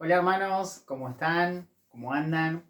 Hola hermanos, ¿cómo están? ¿Cómo andan?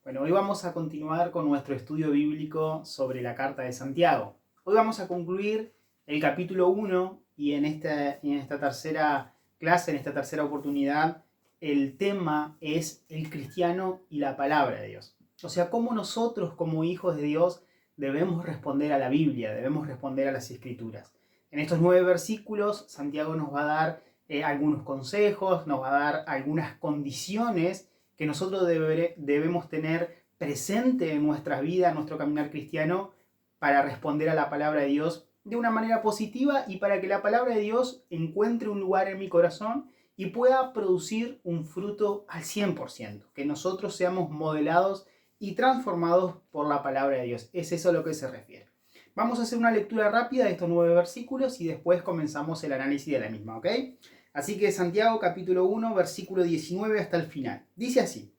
Bueno, hoy vamos a continuar con nuestro estudio bíblico sobre la carta de Santiago. Hoy vamos a concluir el capítulo 1 y en esta tercera clase, en esta tercera oportunidad, el tema es el cristiano y la palabra de Dios. O sea, cómo nosotros como hijos de Dios debemos responder a la Biblia, debemos responder a las Escrituras. En estos 9 versículos, Santiago nos va a dar algunos consejos, nos va a dar algunas condiciones que nosotros debemos tener presente en nuestra vida, en nuestro caminar cristiano, para responder a la palabra de Dios de una manera positiva y para que la palabra de Dios encuentre un lugar en mi corazón y pueda producir un fruto al 100%, que nosotros seamos modelados y transformados por la palabra de Dios. Es eso a lo que se refiere. Vamos a hacer una lectura rápida de estos 9 versículos y después comenzamos el análisis de la misma, ¿ok? Así que Santiago capítulo 1, versículo 19 hasta el final. Dice así: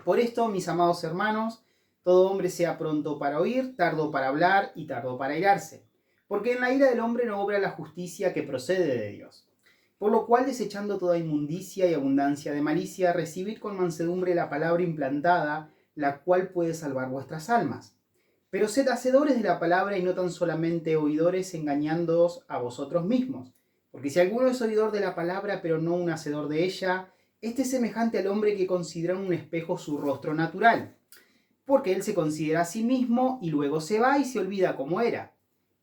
Por esto, mis amados hermanos, todo hombre sea pronto para oír, tardo para hablar y tardo para airarse. Porque en la ira del hombre no obra la justicia que procede de Dios. Por lo cual, desechando toda inmundicia y abundancia de malicia, recibid con mansedumbre la palabra implantada, la cual puede salvar vuestras almas. Pero sed hacedores de la palabra y no tan solamente oidores, engañándoos a vosotros mismos. Porque si alguno es oidor de la palabra, pero no un hacedor de ella, este es semejante al hombre que considera en un espejo su rostro natural. Porque él se considera a sí mismo y luego se va y se olvida cómo era.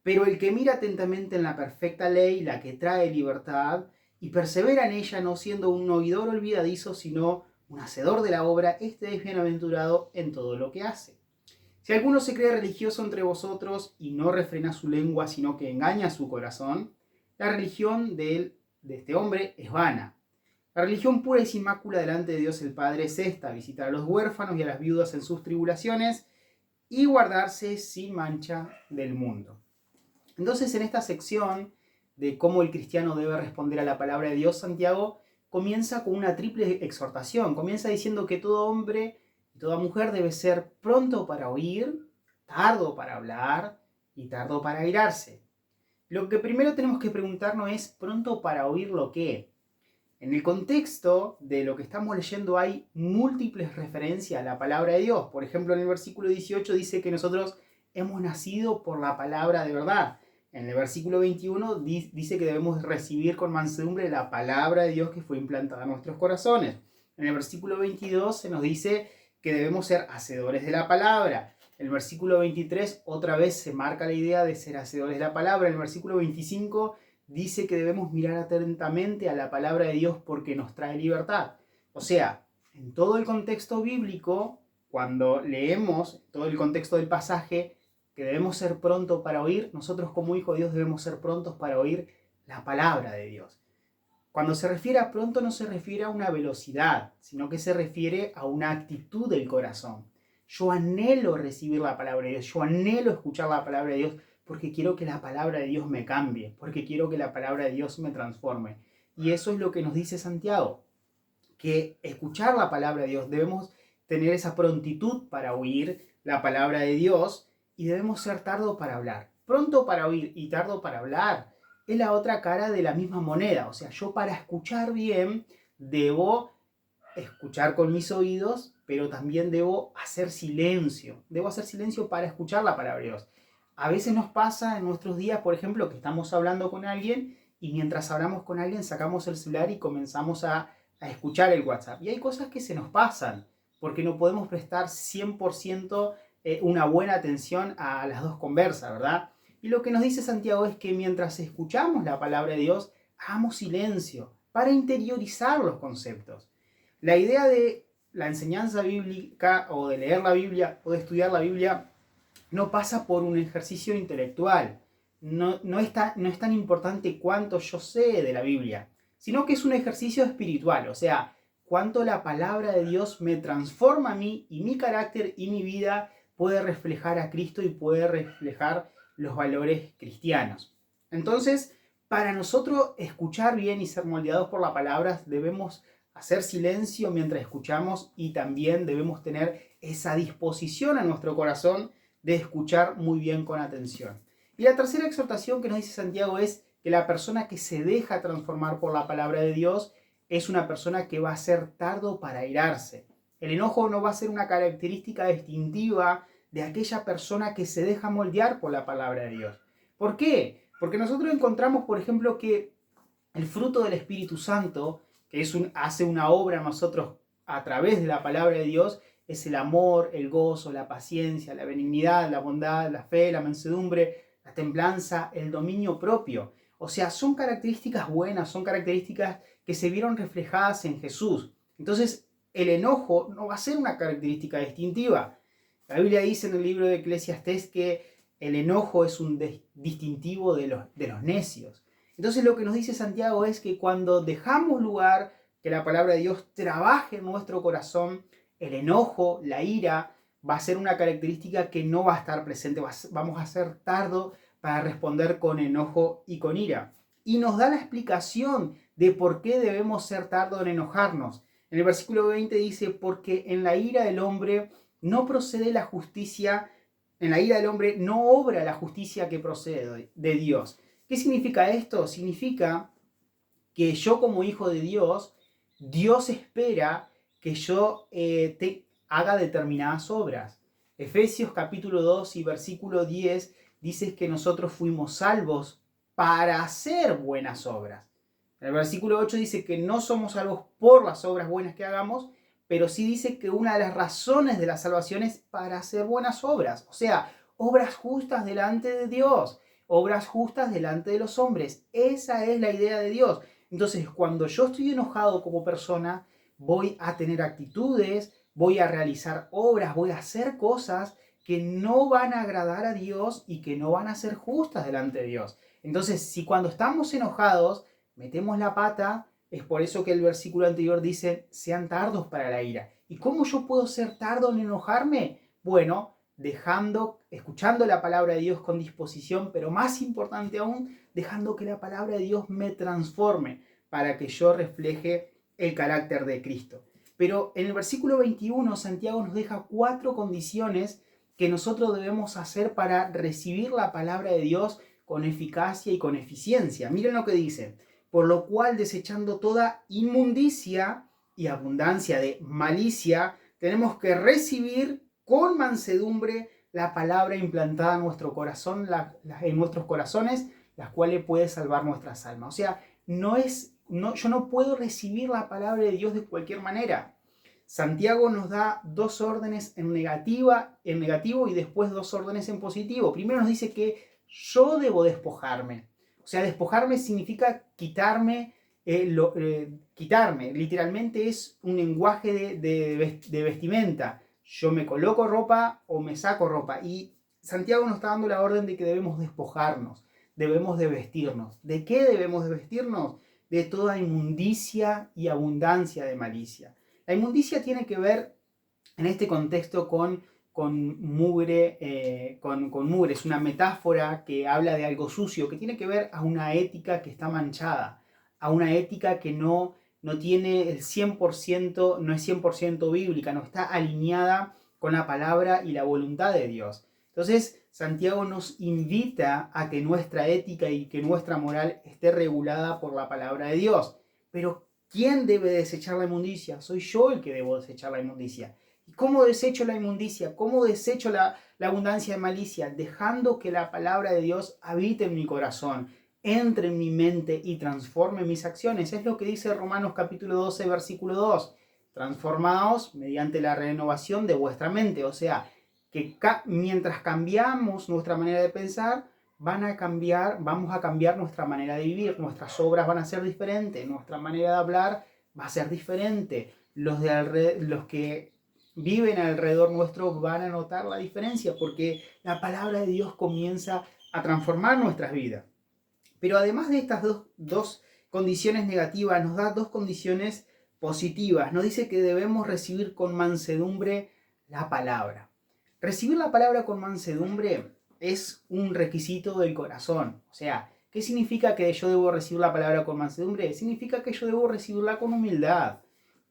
Pero el que mira atentamente en la perfecta ley, la que trae libertad, y persevera en ella, no siendo un oidor olvidadizo, sino un hacedor de la obra, este es bienaventurado en todo lo que hace. Si alguno se cree religioso entre vosotros y no refrena su lengua, sino que engaña su corazón, la religión de este hombre es vana. La religión pura y sin mácula delante de Dios el Padre es esta: visitar a los huérfanos y a las viudas en sus tribulaciones y guardarse sin mancha del mundo. Entonces, en esta sección de cómo el cristiano debe responder a la palabra de Dios, Santiago comienza con una triple exhortación. Comienza diciendo que todo hombre y toda mujer debe ser pronto para oír, tardo para hablar y tardo para airarse. Lo que primero tenemos que preguntarnos es: ¿pronto para oír lo qué? En el contexto de lo que estamos leyendo hay múltiples referencias a la palabra de Dios. Por ejemplo, en el versículo 18 dice que nosotros hemos nacido por la palabra de verdad. En el versículo 21 dice que debemos recibir con mansedumbre la palabra de Dios que fue implantada en nuestros corazones. En el versículo 22 se nos dice que debemos ser hacedores de la palabra. En el versículo 23 otra vez se marca la idea de ser hacedores de la palabra. En el versículo 25 dice que debemos mirar atentamente a la palabra de Dios porque nos trae libertad. O sea, en todo el contexto bíblico, cuando leemos todo el contexto del pasaje, que debemos ser prontos para oír, nosotros como hijos de Dios debemos ser prontos para oír la palabra de Dios. Cuando se refiere a pronto no se refiere a una velocidad, sino que se refiere a una actitud del corazón. Yo anhelo recibir la palabra de Dios, yo anhelo escuchar la palabra de Dios, porque quiero que la palabra de Dios me cambie, porque quiero que la palabra de Dios me transforme. Y eso es lo que nos dice Santiago, que escuchar la palabra de Dios, debemos tener esa prontitud para oír la palabra de Dios y debemos ser tardos para hablar. Pronto para oír y tardo para hablar es la otra cara de la misma moneda. O sea, yo para escuchar bien debo escuchar con mis oídos, pero también debo hacer silencio. Debo hacer silencio para escuchar la palabra de Dios. A veces nos pasa en nuestros días, por ejemplo, que estamos hablando con alguien y mientras hablamos con alguien sacamos el celular y comenzamos a escuchar el WhatsApp. Y hay cosas que se nos pasan porque no podemos prestar 100% una buena atención a las dos conversas, ¿verdad? Y lo que nos dice Santiago es que mientras escuchamos la palabra de Dios, hagamos silencio para interiorizar los conceptos. La idea de la enseñanza bíblica o de leer la Biblia o de estudiar la Biblia no pasa por un ejercicio intelectual. No es tan importante cuánto yo sé de la Biblia, sino que es un ejercicio espiritual. O sea, cuánto la palabra de Dios me transforma a mí y mi carácter y mi vida puede reflejar a Cristo y puede reflejar los valores cristianos. Entonces, para nosotros escuchar bien y ser moldeados por la palabra, debemos hacer silencio mientras escuchamos y también debemos tener esa disposición en nuestro corazón de escuchar muy bien con atención. Y la tercera exhortación que nos dice Santiago es que la persona que se deja transformar por la palabra de Dios es una persona que va a ser tardo para airarse. El enojo no va a ser una característica distintiva de aquella persona que se deja moldear por la palabra de Dios. ¿Por qué? Porque nosotros encontramos, por ejemplo, que el fruto del Espíritu Santo, que hace una obra a nosotros a través de la palabra de Dios, es el amor, el gozo, la paciencia, la benignidad, la bondad, la fe, la mansedumbre, la templanza, el dominio propio. O sea, son características buenas, son características que se vieron reflejadas en Jesús. Entonces, el enojo no va a ser una característica distintiva. La Biblia dice en el libro de Eclesiastés que el enojo es un distintivo de los necios. Entonces lo que nos dice Santiago es que cuando dejamos lugar que la palabra de Dios trabaje en nuestro corazón, el enojo, la ira, va a ser una característica que no va a estar presente. Vamos a ser tardo para responder con enojo y con ira. Y nos da la explicación de por qué debemos ser tardo en enojarnos. En el versículo 20 dice, porque en la ira del hombre no procede la justicia, en la ira del hombre no obra la justicia que procede de Dios. ¿Qué significa esto? Significa que yo como hijo de Dios, Dios espera que yo haga determinadas obras. Efesios capítulo 2 y versículo 10 dice que nosotros fuimos salvos para hacer buenas obras. En el versículo 8 dice que no somos salvos por las obras buenas que hagamos, pero sí dice que una de las razones de la salvación es para hacer buenas obras. O sea, obras justas delante de Dios, obras justas delante de los hombres. Esa es la idea de Dios. Entonces, cuando yo estoy enojado como persona, voy a tener actitudes, voy a realizar obras, voy a hacer cosas que no van a agradar a Dios y que no van a ser justas delante de Dios. Entonces, si cuando estamos enojados metemos la pata, es por eso que el versículo anterior dice, sean tardos para la ira. ¿Y cómo yo puedo ser tardo en enojarme? Bueno, escuchando la palabra de Dios con disposición, pero más importante aún, dejando que la palabra de Dios me transforme para que yo refleje el carácter de Cristo. Pero en el versículo 21, Santiago nos deja 4 condiciones que nosotros debemos hacer para recibir la palabra de Dios con eficacia y con eficiencia. Miren lo que dice. Por lo cual, desechando toda inmundicia y abundancia de malicia, tenemos que recibir con mansedumbre la palabra implantada en nuestro corazón, en nuestros corazones, las cuales puede salvar nuestras almas. O sea, yo no puedo recibir la palabra de Dios de cualquier manera. Santiago nos da 2 órdenes en negativo y después 2 órdenes en positivo. Primero nos dice que yo debo despojarme. O sea, despojarme significa quitarme, quitarme. Literalmente es un lenguaje de vestimenta. Yo me coloco ropa o me saco ropa. Y Santiago nos está dando la orden de que debemos despojarnos, debemos de vestirnos. ¿De qué debemos de vestirnos? De toda inmundicia y abundancia de malicia. La inmundicia tiene que ver, en este contexto, con mugre, con mugre. Es una metáfora que habla de algo sucio, que tiene que ver a una ética que está manchada, a una ética que no tiene el 100%, no es 100% bíblica, no está alineada con la palabra y la voluntad de Dios. Entonces, Santiago nos invita a que nuestra ética y que nuestra moral esté regulada por la palabra de Dios. Pero, ¿quién debe desechar la inmundicia? Soy yo el que debo desechar la inmundicia. ¿Y cómo desecho la inmundicia? ¿Cómo desecho la abundancia de malicia? Dejando que la palabra de Dios habite en mi corazón, entre en mi mente y transforme mis acciones. Es lo que dice Romanos capítulo 12, versículo 2. Transformaos mediante la renovación de vuestra mente. O sea, que mientras cambiamos nuestra manera de pensar, vamos a cambiar nuestra manera de vivir. Nuestras obras van a ser diferentes, nuestra manera de hablar va a ser diferente. Los que viven alrededor nuestro van a notar la diferencia porque la palabra de Dios comienza a transformar nuestras vidas. Pero además de estas dos condiciones negativas, nos da 2 condiciones positivas. Nos dice que debemos recibir con mansedumbre la palabra. Recibir la palabra con mansedumbre es un requisito del corazón. O sea, ¿qué significa que yo debo recibir la palabra con mansedumbre? Significa que yo debo recibirla con humildad.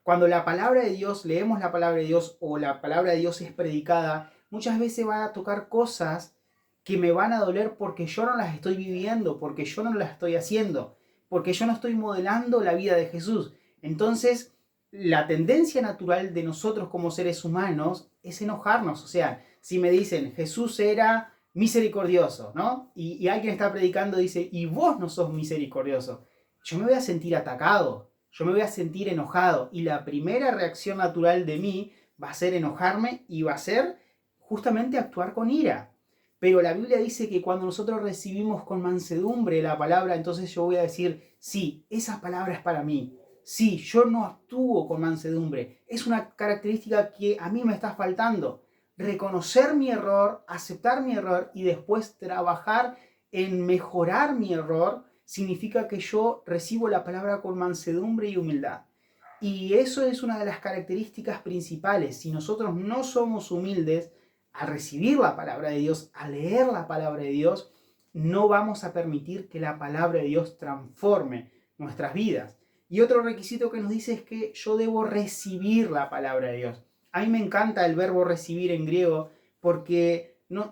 Cuando la palabra de Dios, leemos la palabra de Dios o la palabra de Dios es predicada, muchas veces va a tocar cosas que me van a doler porque yo no las estoy viviendo, porque yo no las estoy haciendo, porque yo no estoy modelando la vida de Jesús. Entonces, la tendencia natural de nosotros como seres humanos es enojarnos. O sea, si me dicen Jesús era misericordioso, ¿no? Y alguien está predicando y dice, y vos no sos misericordioso, yo me voy a sentir atacado, yo me voy a sentir enojado. Y la primera reacción natural de mí va a ser enojarme y va a ser justamente actuar con ira. Pero la Biblia dice que cuando nosotros recibimos con mansedumbre la palabra, entonces yo voy a decir, sí, esa palabra es para mí. Sí, yo no actúo con mansedumbre. Es una característica que a mí me está faltando. Reconocer mi error, aceptar mi error y después trabajar en mejorar mi error significa que yo recibo la palabra con mansedumbre y humildad. Y eso es una de las características principales. Si nosotros no somos humildes al recibir la palabra de Dios, al leer la palabra de Dios, no vamos a permitir que la palabra de Dios transforme nuestras vidas. Y otro requisito que nos dice es que yo debo recibir la palabra de Dios. A mí me encanta el verbo recibir en griego porque no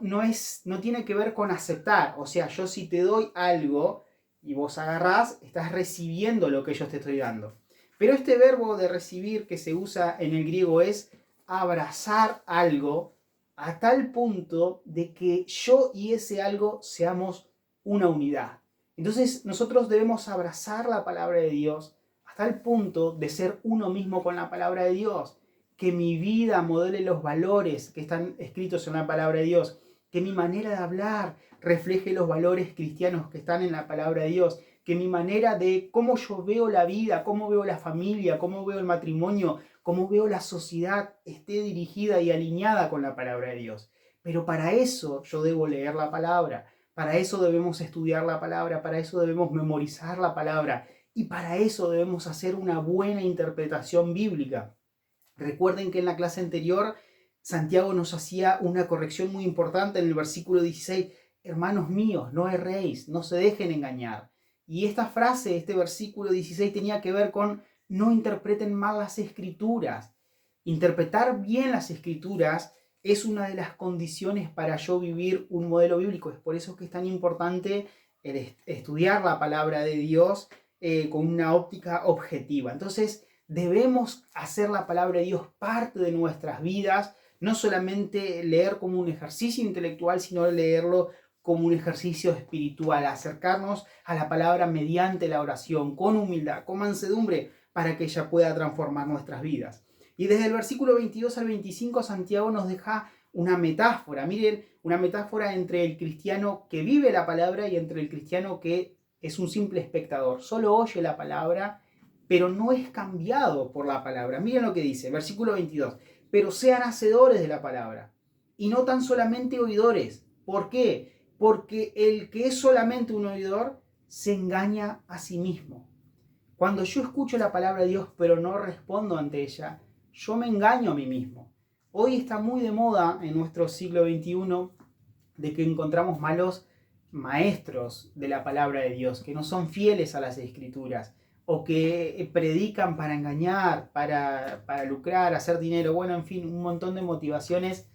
tiene que ver con aceptar. O sea, yo si te doy algo y vos agarrás, estás recibiendo lo que yo te estoy dando. Pero este verbo de recibir que se usa en el griego es abrazar algo a tal punto de que yo y ese algo seamos una unidad. Entonces nosotros debemos abrazar la palabra de Dios hasta el punto de ser uno mismo con la palabra de Dios. Que mi vida modele los valores que están escritos en la palabra de Dios. Que mi manera de hablar refleje los valores cristianos que están en la palabra de Dios. Que mi manera de cómo yo veo la vida, cómo veo la familia, cómo veo el matrimonio, cómo veo la sociedad esté dirigida y alineada con la palabra de Dios. Pero para eso yo debo leer la palabra, para eso debemos estudiar la palabra, para eso debemos memorizar la palabra y para eso debemos hacer una buena interpretación bíblica. Recuerden que en la clase anterior Santiago nos hacía una corrección muy importante en el versículo 16. Hermanos míos, no erréis, no se dejen engañar. Y esta frase, este versículo 16 tenía que ver con no interpreten mal las escrituras. Interpretar bien las escrituras es una de las condiciones para yo vivir un modelo bíblico. Es por eso que es tan importante estudiar la palabra de Dios con una óptica objetiva. Entonces, debemos hacer la palabra de Dios parte de nuestras vidas, no solamente leer como un ejercicio intelectual, sino leerlo como un ejercicio espiritual, acercarnos a la palabra mediante la oración, con humildad, con mansedumbre, para que ella pueda transformar nuestras vidas. Y desde el versículo 22 al 25, Santiago nos deja una metáfora. Miren, una metáfora entre el cristiano que vive la palabra y entre el cristiano que es un simple espectador. Solo oye la palabra, pero no es cambiado por la palabra. Miren lo que dice, versículo 22. Pero sean hacedores de la palabra y no tan solamente oidores. ¿Por qué? Porque el que es solamente un oidor se engaña a sí mismo. Cuando yo escucho la palabra de Dios pero no respondo ante ella, yo me engaño a mí mismo. Hoy está muy de moda en nuestro siglo XXI de que encontramos malos maestros de la palabra de Dios, que no son fieles a las escrituras, o que predican para engañar, para lucrar, hacer dinero, bueno, en fin, un montón de motivaciones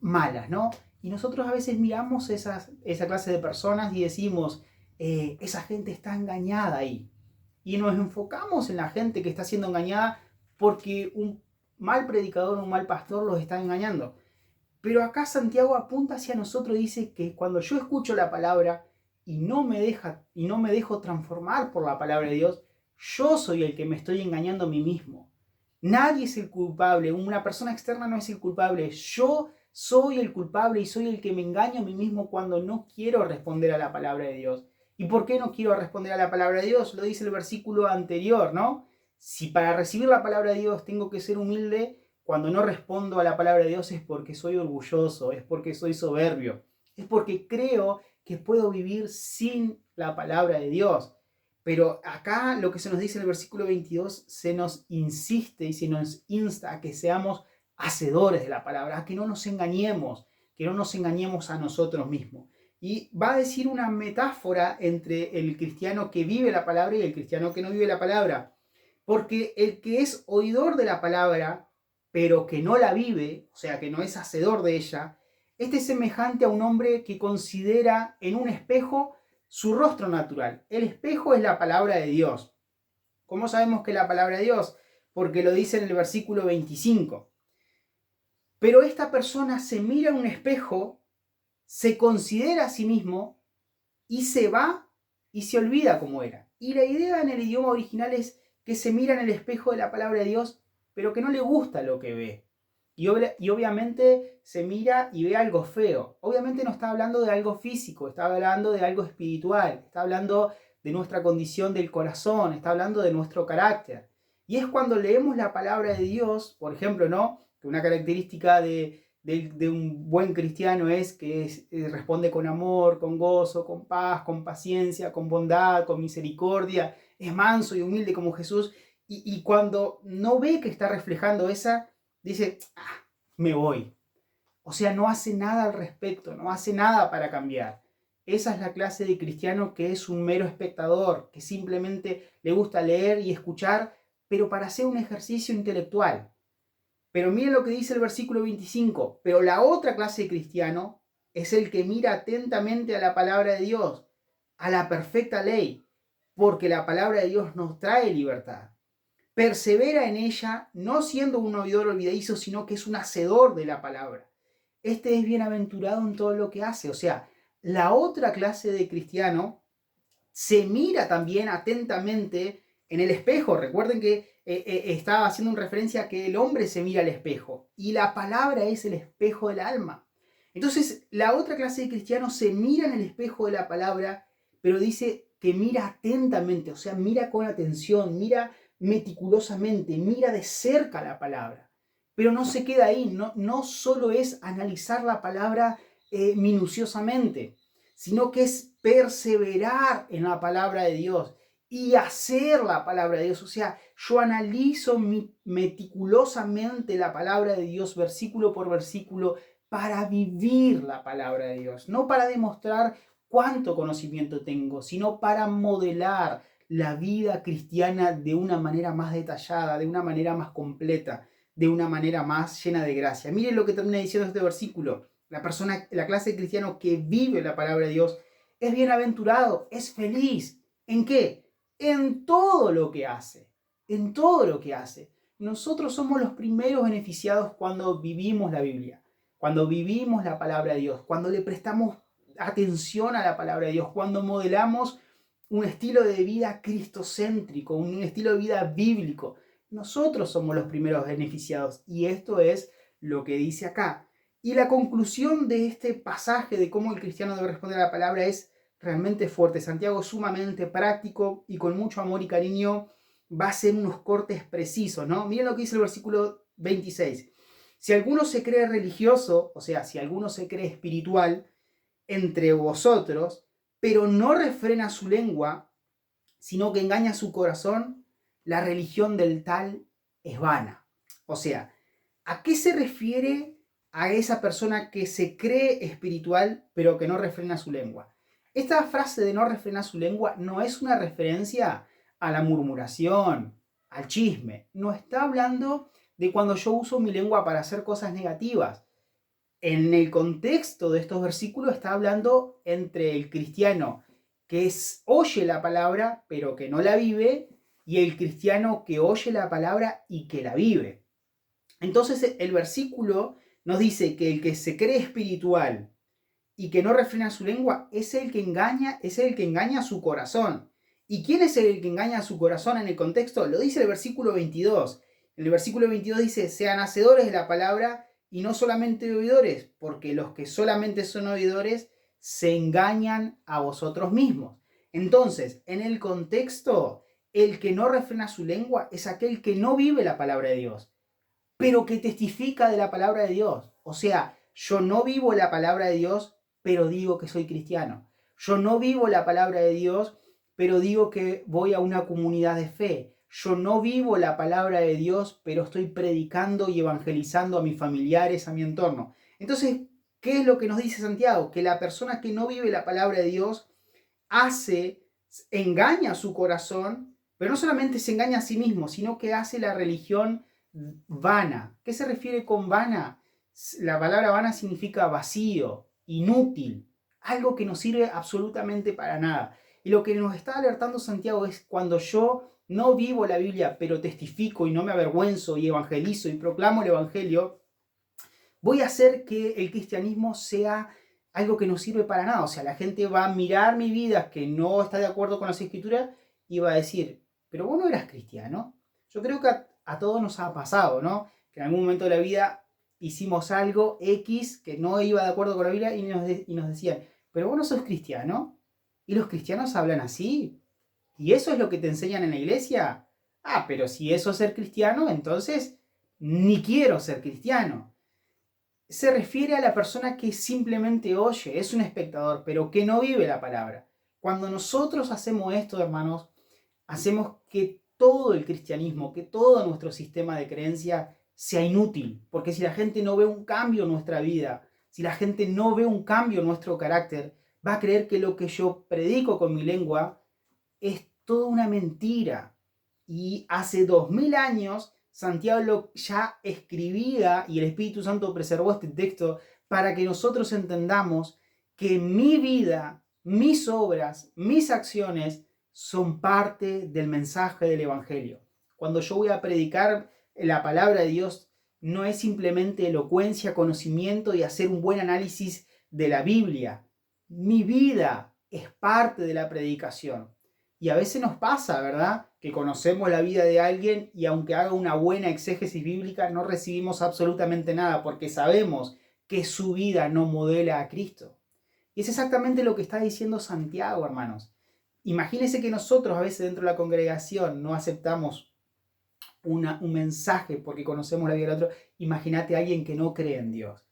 malas, ¿no? Y nosotros a veces miramos esa clase de personas y decimos, esa gente está engañada ahí. Y nos enfocamos en la gente que está siendo engañada porque un mal predicador, un mal pastor los está engañando. Pero acá Santiago apunta hacia nosotros y dice que cuando yo escucho la palabra y no me dejo transformar por la palabra de Dios, yo soy el que me estoy engañando a mí mismo. Nadie es el culpable, una persona externa no es el culpable. Yo soy el culpable y soy el que me engaño a mí mismo cuando no quiero responder a la palabra de Dios. ¿Y por qué no quiero responder a la palabra de Dios? Lo dice el versículo anterior, ¿no? Si para recibir la palabra de Dios tengo que ser humilde, cuando no respondo a la palabra de Dios es porque soy orgulloso, es porque soy soberbio, es porque creo que puedo vivir sin la palabra de Dios. Pero acá lo que se nos dice en el versículo 22 se nos insiste y se nos insta a que seamos hacedores de la palabra, a que no nos engañemos, a nosotros mismos. Y va a decir una metáfora entre el cristiano que vive la palabra y el cristiano que no vive la palabra. Porque el que es oidor de la palabra, pero que no la vive, o sea, que no es hacedor de ella, este es semejante a un hombre que considera en un espejo su rostro natural. El espejo es la palabra de Dios. ¿Cómo sabemos que es la palabra de Dios? Porque lo dice en el versículo 25. Pero esta persona se mira en un espejo, se considera a sí mismo y se va y se olvida cómo era. Y la idea en el idioma original es que se mira en el espejo de la palabra de Dios, pero que no le gusta lo que ve. Y obviamente se mira y ve algo feo. Obviamente no está hablando de algo físico, está hablando de algo espiritual, está hablando de nuestra condición del corazón, está hablando de nuestro carácter. Y es cuando leemos la palabra de Dios, por ejemplo, ¿no? Que una característica de un buen cristiano es que responde con amor, con gozo, con paz, con paciencia, con bondad, con misericordia, es manso y humilde como Jesús. Y cuando no ve que está reflejando esa, dice, me voy. O sea, no hace nada al respecto, no hace nada para cambiar. Esa es la clase de cristiano que es un mero espectador, que simplemente le gusta leer y escuchar, pero para hacer un ejercicio intelectual. Pero miren lo que dice el versículo 25. Pero la otra clase de cristiano es el que mira atentamente a la palabra de Dios, a la perfecta ley, porque la palabra de Dios nos trae libertad. Persevera en ella, no siendo un oidor olvidadizo, sino que es un hacedor de la palabra. Este es bienaventurado en todo lo que hace. O sea, la otra clase de cristiano se mira también atentamente en el espejo. Recuerden que estaba haciendo una referencia a que el hombre se mira al espejo y la palabra es el espejo del alma. Entonces, la otra clase de cristianos se mira en el espejo de la palabra, pero dice que mira atentamente, o sea, mira con atención, mira meticulosamente, mira de cerca la palabra. Pero no se queda ahí, no solo es analizar la palabra minuciosamente, sino que es perseverar en la palabra de Dios y hacer la palabra de Dios. O sea, yo analizo meticulosamente la palabra de Dios, versículo por versículo, para vivir la palabra de Dios. No para demostrar cuánto conocimiento tengo, sino para modelar la vida cristiana de una manera más detallada, de una manera más completa, de una manera más llena de gracia. Miren lo que termina diciendo este versículo. La clase de cristiano que vive la palabra de Dios es bienaventurado, es feliz. ¿En qué? En todo lo que hace. En todo lo que hace. Nosotros somos los primeros beneficiados cuando vivimos la Biblia, cuando vivimos la palabra de Dios, cuando le prestamos atención a la palabra de Dios, cuando modelamos un estilo de vida cristocéntrico, un estilo de vida bíblico. Nosotros somos los primeros beneficiados y esto es lo que dice acá. Y la conclusión de este pasaje de cómo el cristiano debe responder a la palabra es realmente fuerte. Santiago es sumamente práctico y con mucho amor y cariño va a hacer unos cortes precisos, ¿no? Miren lo que dice el versículo 26. Si alguno se cree religioso, o sea, si alguno se cree espiritual entre vosotros, pero no refrena su lengua, sino que engaña su corazón, la religión del tal es vana. O sea, ¿a qué se refiere a esa persona que se cree espiritual pero que no refrena su lengua? Esta frase de no refrenar su lengua no es una referencia a la murmuración, al chisme. No está hablando de cuando yo uso mi lengua para hacer cosas negativas. En el contexto de estos versículos está hablando entre el cristiano que oye la palabra pero que no la vive y el cristiano que oye la palabra y que la vive. Entonces el versículo nos dice que el que se cree espiritual y que no refrena su lengua es el que engaña su corazón. ¿Y quién es el que engaña su corazón en el contexto? Lo dice el versículo 22. En el versículo 22 dice, sean hacedores de la palabra y no solamente oidores, porque los que solamente son oidores se engañan a vosotros mismos. Entonces, en el contexto, el que no refrena su lengua es aquel que no vive la palabra de Dios, pero que testifica de la palabra de Dios. O sea, yo no vivo la palabra de Dios, pero digo que soy cristiano. Yo no vivo la palabra de Dios, pero digo que voy a una comunidad de fe. Yo no vivo la palabra de Dios, pero estoy predicando y evangelizando a mis familiares, a mi entorno. Entonces, ¿qué es lo que nos dice Santiago? Que la persona que no vive la palabra de Dios engaña su corazón, pero no solamente se engaña a sí mismo, sino que hace la religión vana. ¿Qué se refiere con vana? La palabra vana significa vacío, inútil, algo que no sirve absolutamente para nada. Y lo que nos está alertando Santiago es cuando yo no vivo la Biblia, pero testifico y no me avergüenzo y evangelizo y proclamo el Evangelio, voy a hacer que el cristianismo sea algo que no sirve para nada. O sea, la gente va a mirar mi vida que no está de acuerdo con las escrituras y va a decir, pero vos no eras cristiano. Yo creo que a todos nos ha pasado, ¿no? Que en algún momento de la vida hicimos algo X que no iba de acuerdo con la Biblia y nos decían, pero vos no sos cristiano. ¿Y los cristianos hablan así? ¿Y eso es lo que te enseñan en la iglesia? Ah, pero si eso es ser cristiano, entonces ni quiero ser cristiano. Se refiere a la persona que simplemente oye, es un espectador, pero que no vive la palabra. Cuando nosotros hacemos esto, hermanos, hacemos que todo el cristianismo, que todo nuestro sistema de creencia sea inútil. Porque si la gente no ve un cambio en nuestra vida, si la gente no ve un cambio en nuestro carácter, va a creer que lo que yo predico con mi lengua es toda una mentira. Y hace 2000 años Santiago ya escribía y el Espíritu Santo preservó este texto para que nosotros entendamos que mi vida, mis obras, mis acciones son parte del mensaje del Evangelio. Cuando yo voy a predicar la palabra de Dios, no es simplemente elocuencia, conocimiento y hacer un buen análisis de la Biblia. Mi vida es parte de la predicación. Y a veces nos pasa, ¿verdad? Que conocemos la vida de alguien y aunque haga una buena exégesis bíblica, no recibimos absolutamente nada porque sabemos que su vida no modela a Cristo. Y es exactamente lo que está diciendo Santiago, hermanos. Imagínense que nosotros a veces dentro de la congregación no aceptamos un mensaje porque conocemos la vida del otro. Imagínate a alguien que no cree en Dios.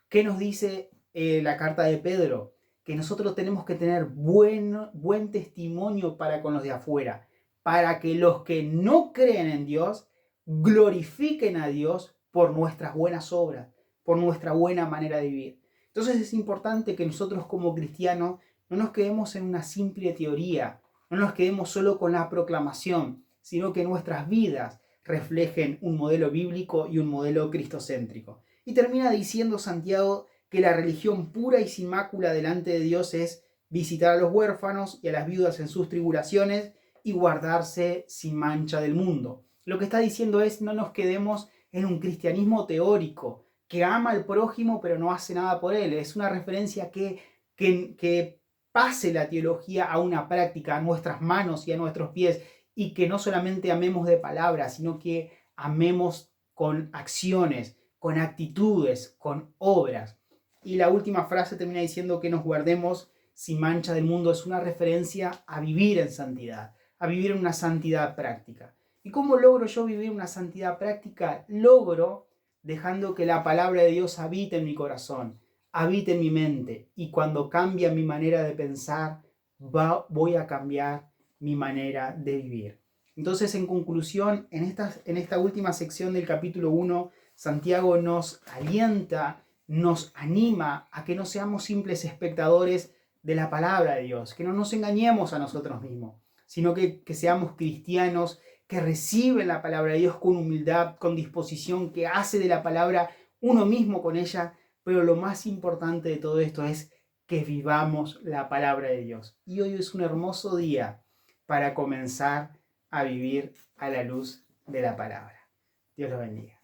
¿Qué nos dice la carta de Pedro? Que nosotros tenemos que tener buen testimonio para con los de afuera, para que los que no creen en Dios glorifiquen a Dios por nuestras buenas obras, por nuestra buena manera de vivir. Entonces es importante que nosotros como cristianos no nos quedemos en una simple teoría, no nos quedemos solo con la proclamación, sino que nuestras vidas reflejen un modelo bíblico y un modelo cristocéntrico. Y termina diciendo Santiago que la religión pura y sin mácula delante de Dios es visitar a los huérfanos y a las viudas en sus tribulaciones y guardarse sin mancha del mundo. Lo que está diciendo es no nos quedemos en un cristianismo teórico que ama al prójimo pero no hace nada por él. Es una referencia que pase la teología a una práctica, a nuestras manos y a nuestros pies, y que no solamente amemos de palabras, sino que amemos con acciones, con actitudes, con obras. Y la última frase termina diciendo que nos guardemos sin mancha del mundo. Es una referencia a vivir en santidad, a vivir en una santidad práctica. ¿Y cómo logro yo vivir una santidad práctica? Logro dejando que la palabra de Dios habite en mi corazón, habite en mi mente. Y cuando cambia mi manera de pensar, voy a cambiar mi manera de vivir. Entonces, en conclusión, en esta última sección del capítulo 1, Santiago nos alienta, nos anima a que no seamos simples espectadores de la palabra de Dios, que no nos engañemos a nosotros mismos, sino que seamos cristianos que reciben la palabra de Dios con humildad, con disposición, que hace de la palabra uno mismo con ella, pero lo más importante de todo esto es que vivamos la palabra de Dios. Y hoy es un hermoso día para comenzar a vivir a la luz de la palabra. Dios los bendiga.